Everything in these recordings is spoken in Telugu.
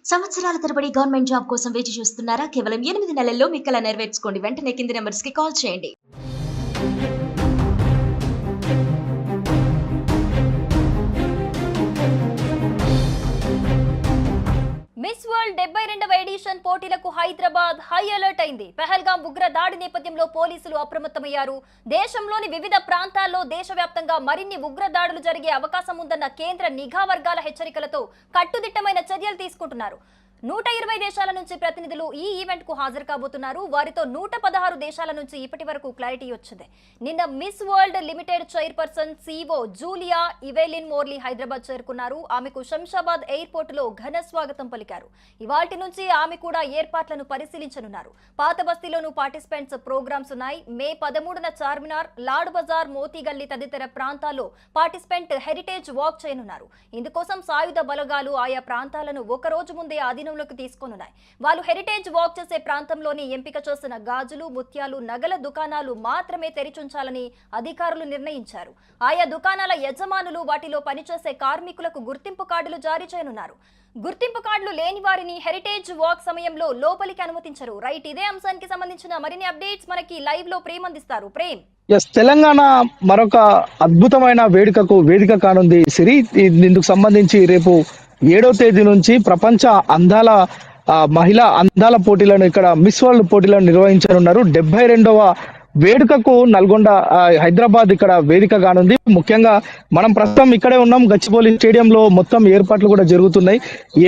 సంవత్సరాల తరబడి గవర్నమెంట్ జాబ్ కోసం వేచి చూస్తున్నారా? కేవలం 8 నెలల్లో మీ కల నెరవేర్చుకోండి. వెంటనే కింది నెంబర్స్ కి కాల్ చేయండి. మిస్ వరల్డ్ 72వ ఎడిషన్ పోటీలకు హైదరాబాద్ హై అలర్ట్ అయింది. పహల్గాం ఉగ్ర దాడి నేపథ్యంలో పోలీసులు అప్రమత్తమయ్యారు. దేశంలోని వివిధ ప్రాంతాల్లో దేశవ్యాప్తంగా మరిన్ని ఉగ్ర దాడులు జరిగే అవకాశం ఉందన్న కేంద్ర నిఘా వర్గాల హెచ్చరికలతో కట్టుదిట్టమైన చర్యలు తీసుకుంటున్నారు. 120 దేశాల నుంచి ప్రతినిధులు ఈ ఈవెంట్ కు హాజరు కాబోతున్నారు. వారితో 116 దేశాల నుంచి ఇప్పటి వరకు క్లారిటీ వచ్చింది. నిన్న Miss World limited chairperson CEO Julia Evelyn Morley Hyderabad చేరుకున్నారు. ఆమెకు శంషాబాద్ ఎయిర్పోర్ట్ లో ఘన స్వాగతం పలికారు. ఇవాల్టి నుంచి ఆమె కూడా ఏర్పాట్లను పరిశీలించనున్నారు. పాత బస్తీలోనూ పార్టిసిపెంట్స్ ప్రోగ్రామ్స్ ఉన్నాయి. మే 13న చార్మినార్, లాడ్ బజార్, మోతీగల్లి తదితర ప్రాంతాల్లో పార్టిసిపెంట్ హెరిటేజ్ వాక్ చేయనున్నారు. ఇందుకోసం సాయుధ బలగాలు ఆయా ప్రాంతాలను ఒక రోజు ముందే లోకి తీసుకోనున్నాయి. వాళ్ళు హెరిటేజ్ వాక్ చేసే ప్రాంతంలోని ఎంపిక చేసిన గాజులు, ముత్యాలు, నగల దుకాణాలు మాత్రమే తెరిచుంచాలని అధికారులు నిర్ణయించారు. ఆయా దుకాణాల యజమానులు వాటిలో పనిచేసే కార్మికులకు గుర్తింపు కార్డులు జారీ చేయనున్నారు. గుర్తింపు కార్డులు లేని వారిని హెరిటేజ్ వాక్ సమయంలో లోపలికి అనుమతించరు. రైట్, ఇదే అంశానికి సంబంధించిన మరిన్ని అప్డేట్స్ మనకి లైవ్ లో ప్రేమ్ అందిస్తారు. ప్రేమ్. తెలంగాణ మరొక అద్భుతమైన వేదిక కానుంది సిరి. ఇందుకు సంబంధించి రేపు 7వ తేదీ నుంచి ప్రపంచ మహిళా అందాల పోటీలను ఇక్కడ మిస్ వరల్డ్ పోటీలను నిర్వహించనున్నారు. 72వ వేడుకకు నల్గొండ, హైదరాబాద్ ఇక్కడ వేదిక కానుంది. ముఖ్యంగా మనం ప్రస్తుతం ఇక్కడే ఉన్నాం, గచ్చిబౌలి స్టేడియంలో మొత్తం ఏర్పాట్లు కూడా జరుగుతున్నాయి.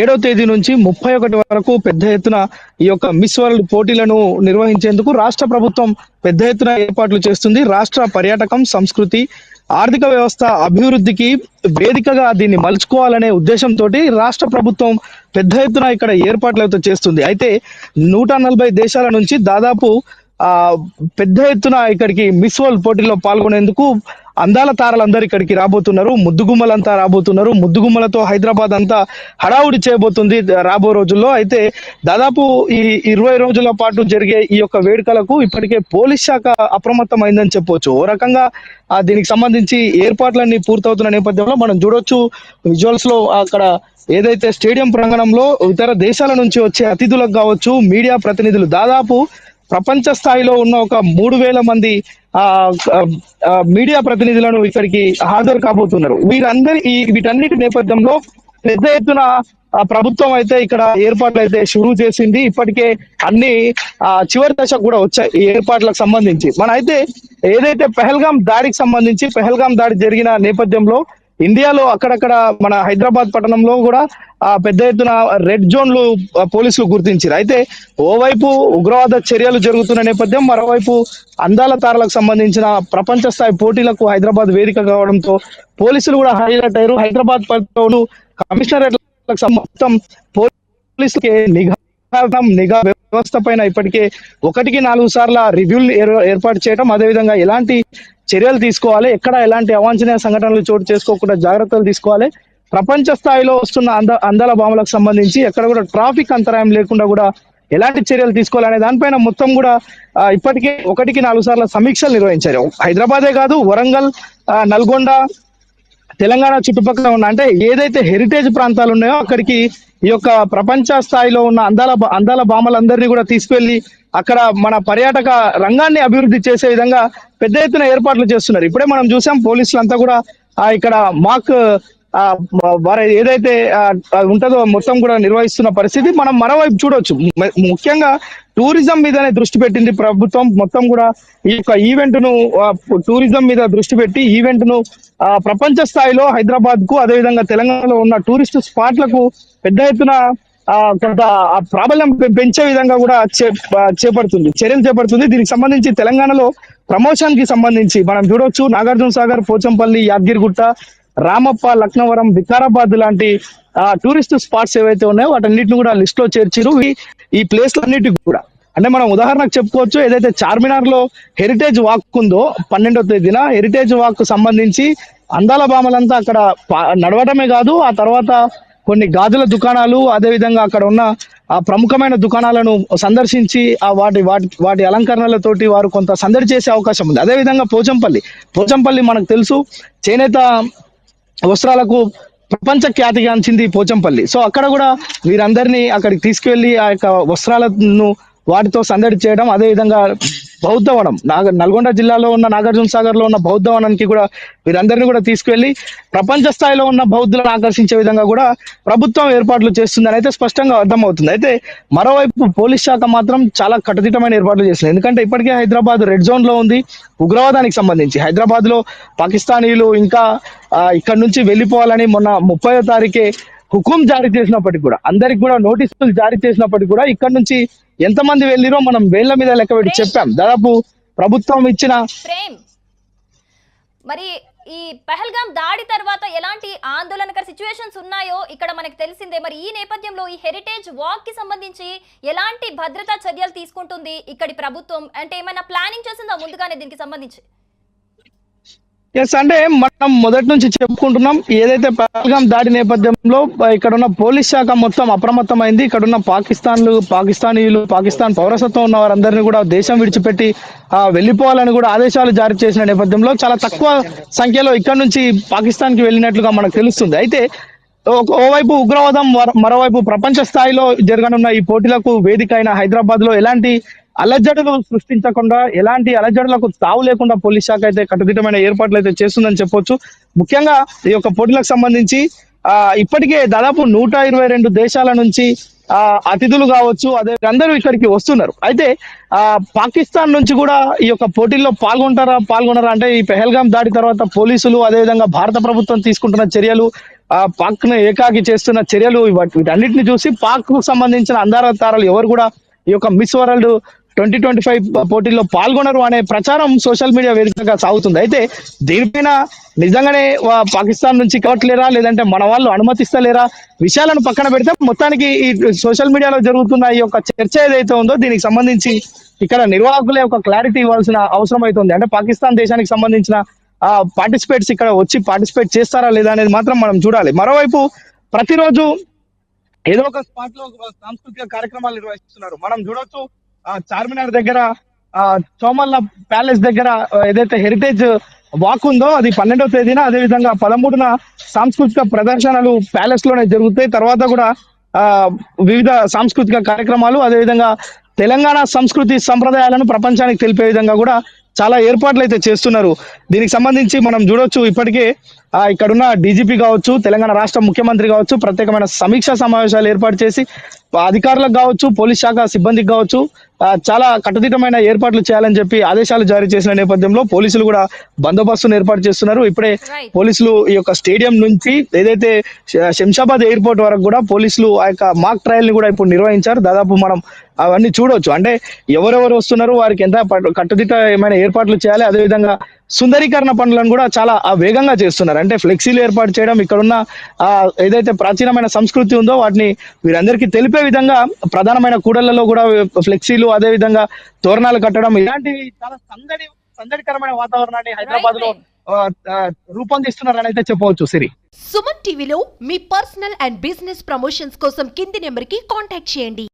7వ తేదీ నుంచి 31 వరకు పెద్ద ఎత్తున ఈ యొక్క మిస్ వరల్డ్ పోటీలను నిర్వహించేందుకు రాష్ట్ర ప్రభుత్వం పెద్ద ఎత్తున ఏర్పాట్లు చేస్తుంది. రాష్ట్ర పర్యాటకం, సంస్కృతి, ఆర్థిక వ్యవస్థ అభివృద్ధికి వేదికగా దీన్ని మలుచుకోవాలనే ఉద్దేశంతో రాష్ట్ర ప్రభుత్వం పెద్ద ఎత్తున ఇక్కడ ఏర్పాట్లు అయితే చేస్తుంది. అయితే 140 దేశాల నుంచి దాదాపు పెద్ద ఎత్తున ఇక్కడికి మిస్ వరల్డ్ పోటీలో పాల్గొనేందుకు అందాల తారలందరూ ఇక్కడికి రాబోతున్నారు. ముద్దుగుమ్మలంతా రాబోతున్నారు. ముద్దుగుమ్మలతో హైదరాబాద్ అంతా హడావుడి చేయబోతుంది రాబో రోజుల్లో. అయితే దాదాపు ఈ 20 రోజుల పాటు జరిగే ఈ యొక్క వేడుకలకు ఇప్పటికే పోలీస్ శాఖ అప్రమత్తమైందని చెప్పొచ్చు. ఓ రకంగా దీనికి సంబంధించి ఏర్పాట్లన్నీ పూర్తవుతున్న నేపథ్యంలో మనం చూడొచ్చు విజువల్స్ లో అక్కడ ఏదైతే స్టేడియం ప్రాంగణంలో ఇతర దేశాల నుంచి వచ్చే అతిథులకు కావచ్చు, మీడియా ప్రతినిధులు దాదాపు ప్రపంచ స్థాయిలో ఉన్న ఒక 3000 మంది మీడియా ప్రతినిధులను ఇక్కడికి హాజరు కాబోతున్నారు. వీటన్నిటి నేపథ్యంలో పెద్ద ఎత్తున ప్రభుత్వం అయితే ఇక్కడ ఏర్పాట్లు అయితే షురూ చేసింది. ఇప్పటికే అన్ని చివరి దశకు కూడా వచ్చాయి ఈ ఏర్పాట్లకు సంబంధించి. అయితే ఏదైతే పహల్గాం దాడి జరిగిన నేపథ్యంలో ఇండియాలో అక్కడక్కడ మన హైదరాబాద్ పట్టణంలో కూడా పెద్ద ఎత్తున రెడ్ జోన్లు పోలీసులు గుర్తించారు. అయితే ఓవైపు ఉగ్రవాద చర్యలు జరుగుతున్న నేపథ్యం, మరోవైపు అందాల తారలకు సంబంధించిన ప్రపంచ స్థాయి పోటీలకు హైదరాబాద్ వేదిక కావడంతో పోలీసులు కూడా హైలైట్ అయ్యారు. హైదరాబాద్ పట్టణంలో కమిషనరేట్లకు మొత్తం పోలీసులకి నిఘా వ్యవస్థ పైన ఇప్పటికే 1కి 4 సార్ల రివ్యూలు ఏర్పాటు చేయడం, అదేవిధంగా ఎలాంటి చర్యలు తీసుకోవాలి, ఎక్కడ ఎలాంటి అవాంఛనీయ సంఘటనలు చోటు చేసుకోకుండా జాగ్రత్తలు తీసుకోవాలి, ప్రపంచ స్థాయిలో వస్తున్న అందాల భామలకు సంబంధించి ఎక్కడ కూడా ట్రాఫిక్ అంతరాయం లేకుండా కూడా ఎలాంటి చర్యలు తీసుకోవాలనే దానిపైన మొత్తం కూడా ఇప్పటికే 1కి 4 సార్ల సమీక్షలు నిర్వహించారు. హైదరాబాదే కాదు, వరంగల్, నల్గొండ, తెలంగాణ చుట్టుపక్కల ఉన్న అంటే ఏదైతే హెరిటేజ్ ప్రాంతాలు ఉన్నాయో అక్కడికి ఈ యొక్క ప్రపంచ స్థాయిలో ఉన్న అందాల భామలందరినీ కూడా తీసుకెళ్లి అక్కడ మన పర్యాటక రంగాన్ని అభివృద్ధి చేసే విధంగా పెద్ద ఎత్తున ఏర్పాట్లు చేస్తున్నారు. ఇప్పుడే మనం చూసాం పోలీసులంతా కూడా ఇక్కడ మాక్ వారు ఏదైతే ఉంటుందో మొత్తం కూడా నిర్వహిస్తున్న పరిస్థితి మనం మరోవైపు చూడొచ్చు. ముఖ్యంగా టూరిజం మీదనే దృష్టి పెట్టింది ప్రభుత్వం. మొత్తం కూడా ఈ యొక్క ఈవెంట్ ను టూరిజం మీద దృష్టి పెట్టి ఈవెంట్ ను ప్రపంచ స్థాయిలో హైదరాబాద్ కు, అదేవిధంగా తెలంగాణలో ఉన్న టూరిస్ట్ స్పాట్లకు పెద్ద ఎత్తున కొంత ప్రాబల్యం పెంచే విధంగా కూడా చర్యలు చేపడుతుంది. దీనికి సంబంధించి తెలంగాణలో ప్రమోషన్ కి సంబంధించి మనం చూడొచ్చు నాగార్జున సాగర్, పోచంపల్లి, యాదగిరిగుట్ట, రామప్ప, లక్నవరం, వికారాబాద్ లాంటి టూరిస్ట్ స్పాట్స్ ఏవైతే ఉన్నాయో వాటన్నిటిని కూడా లిస్ట్ లో చేర్చిరు. ఈ ప్లేస్లన్నిటికి కూడా అంటే మనం ఉదాహరణకు చెప్పుకోవచ్చు, ఏదైతే చార్మినార్ లో హెరిటేజ్ వాక్ ఉందో 12వ తేదీన హెరిటేజ్ వాక్ సంబంధించి అందాల భామలంతా అక్కడ నడవడమే కాదు, ఆ తర్వాత కొన్ని గాజుల దుకాణాలు, అదేవిధంగా అక్కడ ఉన్న ప్రముఖమైన దుకాణాలను సందర్శించి వాటి అలంకరణలతోటి వారు కొంత సందడి చేసే అవకాశం ఉంది. అదేవిధంగా పోచంపల్లి మనకు తెలుసు చేనేత వస్త్రాలకు ప్రపంచ ఖ్యాతిగాంచింది పోచంపల్లి. సో అక్కడ కూడా వీరందరినీ అక్కడికి తీసుకువెళ్లి ఆ యొక్క వస్త్రాలను వాటితో సందడి చేయడం, అదేవిధంగా బౌద్ధవనం నల్గొండ జిల్లాలో ఉన్న నాగార్జున సాగర్ లో ఉన్న బౌద్ధవనానికి కూడా వీరందరినీ కూడా తీసుకువెళ్లి ప్రపంచ స్థాయిలో ఉన్న బౌద్ధులను ఆకర్షించే విధంగా కూడా ప్రభుత్వం ఏర్పాట్లు చేస్తుందని అయితే స్పష్టంగా అర్థమవుతుంది. అయితే మరోవైపు పోలీస్ శాఖ మాత్రం చాలా కట్టుదిట్టమైన ఏర్పాట్లు చేస్తుంది. ఎందుకంటే ఇప్పటికే హైదరాబాద్ రెడ్ జోన్ లో ఉంది ఉగ్రవాదానికి సంబంధించి. హైదరాబాద్ లో పాకిస్తానీలు ఇంకా ఇక్కడ నుంచి వెళ్ళిపోవాలని మొన్న 30వ తారీఖే హుకుం జారీ చేసినప్పటికీ కూడా, అందరికి కూడా నోటీసులు జారీ చేసినప్పటికీ కూడా ఇక్కడ నుంచి ఎంతమంది వెళ్ళిరో మనం వేళ్ల మీద లెక్క పెట్టి చెప్పాం. దాదాపు ప్రభుత్వం ఇచ్చిన ప్రేమ్ మరి ఈ పహల్గాం దాడి తర్వాత ఎలాంటి ఆందోళనకర సిచ్యువేషన్స్ ఉన్నాయో ఇక్కడ మనకు తెలిసిందే. మరి ఈ నేపథ్యంలో ఈ హెరిటేజ్ వాక్ కి సంబంధించి ఎలాంటి భద్రతా చర్యలు తీసుకుంటుంది ఇక్కడి ప్రభుత్వం? అంటే ఏమైనా ప్లానింగ్ చేసిందా ముందుగానే దీనికి సంబంధించి? ఎస్, అంటే మనం మొదటి నుంచి చెప్పుకుంటున్నాం, ఏదైతే పహల్గాం దాడి నేపథ్యంలో ఇక్కడ ఉన్న పోలీస్ శాఖ మొత్తం అప్రమత్తమైంది. ఇక్కడ ఉన్న పాకిస్తానీయులు, పాకిస్తాన్ పౌరసత్వం ఉన్న వారందరినీ కూడా దేశం విడిచిపెట్టి వెళ్ళిపోవాలని కూడా ఆదేశాలు జారీ చేసిన నేపథ్యంలో చాలా తక్కువ సంఖ్యలో ఇక్కడ నుంచి పాకిస్తాన్ కి వెళ్ళినట్లుగా మనకు తెలుస్తుంది. అయితే ఓవైపు ఉగ్రవాదం, మరోవైపు ప్రపంచ స్థాయిలో జరగనున్న ఈ పోటీలకు వేదిక అయిన హైదరాబాద్ లో ఎలాంటి అలజడులు సృష్టించకుండా, ఎలాంటి అలజడులకు తావు లేకుండా పోలీస్ శాఖ అయితే కట్టుదిట్టమైన ఏర్పాట్లు అయితే చేస్తుందని చెప్పొచ్చు. ముఖ్యంగా ఈ యొక్క పోటీలకు సంబంధించి ఇప్పటికే దాదాపు 122 దేశాల నుంచి అతిథులు కావచ్చు, అదే అందరూ ఇక్కడికి వస్తున్నారు. అయితే పాకిస్తాన్ నుంచి కూడా ఈ యొక్క పోటీల్లో పాల్గొనరా అంటే ఈ పెహల్గాం దాడి తర్వాత పోలీసులు, అదేవిధంగా భారత ప్రభుత్వం తీసుకుంటున్న చర్యలు, పాక్ ను ఏకాకి చేస్తున్న చర్యలు, వీటన్నిటిని చూసి పాక్ కు సంబంధించిన అందాల తారలు ఎవరు కూడా ఈ యొక్క మిస్ వరల్డ్ 2025 పోటీల్లో పాల్గొనరు అనే ప్రచారం సోషల్ మీడియా వేదికగా సాగుతుంది. అయితే దీనిపైన నిజంగానే పాకిస్తాన్ నుంచి కవట్లేరా, లేదంటే మన వాళ్ళు అనుమతిస్తలేరా, విషయాలను పక్కన పెడితే మొత్తానికి ఈ సోషల్ మీడియాలో జరుగుతున్న ఈ యొక్క చర్చ ఏదైతే ఉందో దీనికి సంబంధించి ఇక్కడ నిర్వాహకులే ఒక క్లారిటీ ఇవ్వాల్సిన అవసరం అవుతుంది. అంటే పాకిస్తాన్ దేశానికి సంబంధించిన పార్టిసిపేట్స్ ఇక్కడ వచ్చి పార్టిసిపేట్ చేస్తారా లేదా అనేది మాత్రం మనం చూడాలి. మరోవైపు ప్రతిరోజు ఏదో ఒక స్పాట్ లో సాంస్కృతిక కార్యక్రమాలు నిర్వహిస్తున్నారు. మనం చూడొచ్చు చార్మినార్ దగ్గర, చోమల్ల ప్యాలెస్ దగ్గర ఏదైతే హెరిటేజ్ వాక్ ఉందో అది 12వ తేదీన, అదేవిధంగా 13న సాంస్కృతిక ప్రదర్శనలు ప్యాలెస్ లోనే జరుగుతాయి. తర్వాత కూడా వివిధ సాంస్కృతిక కార్యక్రమాలు, అదేవిధంగా తెలంగాణ సంస్కృతి సంప్రదాయాలను ప్రపంచానికి తెలిపే విధంగా కూడా చాలా ఏర్పాట్లు అయితే చేస్తున్నారు. దీనికి సంబంధించి మనం చూడొచ్చు ఇప్పటికే ఇక్కడున్న డీజీపీ కావచ్చు, తెలంగాణ రాష్ట్ర ముఖ్యమంత్రి కావచ్చు, ప్రత్యేకమైన సమీక్షా సమావేశాలు ఏర్పాటు చేసి అధికారులకు కావచ్చు, పోలీస్ శాఖ సిబ్బందికి కావచ్చు చాలా కట్టుదిట్టమైన ఏర్పాట్లు చేయాలని చెప్పి ఆదేశాలు జారీ చేసిన నేపథ్యంలో పోలీసులు కూడా బందోబస్తును ఏర్పాటు చేస్తున్నారు. ఇప్పుడే పోలీసులు ఈ యొక్క స్టేడియం నుంచి ఏదైతే శంషాబాద్ ఎయిర్పోర్ట్ వరకు కూడా పోలీసులు ఆ యొక్క మాక్ ట్రయల్ ని కూడా ఇప్పుడు నిర్వహించారు. దాదాపు మనం అవన్నీ చూడవచ్చు. అంటే ఎవరెవరు వస్తున్నారు, వారికి ఎంత కట్టుదిట్టమైన ఏర్పాట్లు చేయాలి, అదేవిధంగా సుందరీకరణ పనులను కూడా చాలా వేగంగా చేస్తున్నారు. అంటే ఫ్లెక్సీలు ఏర్పాటు చేయడం, ఇక్కడున్న ఏదైతే ప్రాచీనమైన సంస్కృతి ఉందో వాటిని వీరందరికీ తెలిపే విధంగా ప్రధానమైన కూడళ్లలో కూడా ఫ్లెక్సీలు, అదేవిధంగా తోరణాలు కట్టడం, ఇలాంటివి చాలా సందడికరమైన వాతావరణాన్ని హైదరాబాద్ లో రూపొందిస్తున్నారని అయితే చెప్పవచ్చు. సిరి, సుమన్ టీవీలో మీ పర్సనల్ అండ్ బిజినెస్ ప్రమోషన్స్ కోసం కింది నెంబర్ కి కాంటాక్ట్ చేయండి.